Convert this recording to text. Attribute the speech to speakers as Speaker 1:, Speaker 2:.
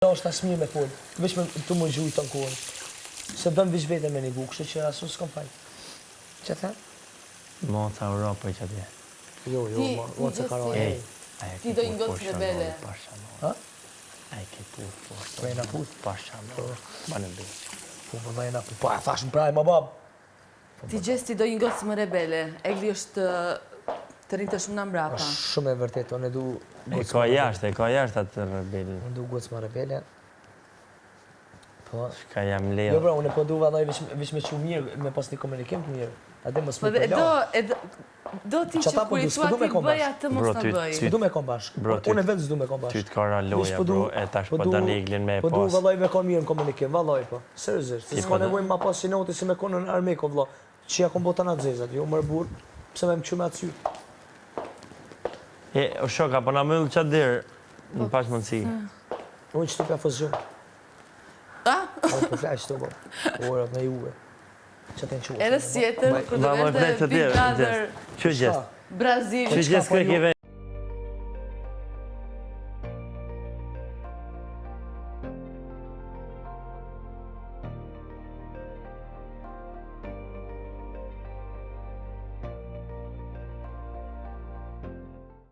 Speaker 1: është as mirë me fol, veç me të më gjujtë të në kohën. Se bëm vish vete me një gu, kështë që asu s'kom fajt. Që the?
Speaker 2: Moca Europë që atje.
Speaker 1: Jo, moca karone.
Speaker 3: Ti do i ngotës rebele.
Speaker 1: Ha?
Speaker 2: A i ke pur,
Speaker 1: Vajna pur?
Speaker 2: Pasha në banë beq.
Speaker 1: Po, vajna pur. Pa, e thash më praj, ma bab.
Speaker 3: Ti gjes ti do i ngotës më rebele. Egli është të rritë shumë në mbrapa.
Speaker 1: Shumë e vërtet, unë e du...
Speaker 2: E ka jashtë atë rebelin.
Speaker 1: Unë du gocë më rebele. Po...
Speaker 2: Shka jam
Speaker 1: Jo,
Speaker 2: leo.
Speaker 1: bro, unë po du vallaj vish me që mirë, me pas një komunikim të mirë. Ade më s'mu përla.
Speaker 3: Do ti që kur i tua ti bëj atë mos të bëj.
Speaker 1: S'du me kom bashkë. Unë e vetë s'du me kom bashkë.
Speaker 2: Ty t'kara loja, bro, e tash po da liglin me e
Speaker 1: Po du
Speaker 2: pas.
Speaker 1: vallaj me kom mirë në komunikim, vallaj po. Seriozisht, se s'ka nevojë ma pas si noti si me konë në armeko, valla. Që ja kom bota në dzezat, jo mërë burë, pse me më qyme aty.
Speaker 2: O shoka, po na mëllë qatë dirë, në pash mundësi.
Speaker 1: Unë që të ka fëzgjën. Po flash të bo, orët me juve. Që të në quë.
Speaker 3: Edhe si jetër, kur të vende Big Brother
Speaker 2: Që gjest?
Speaker 3: Brazil.
Speaker 2: Që gjest kërë kive?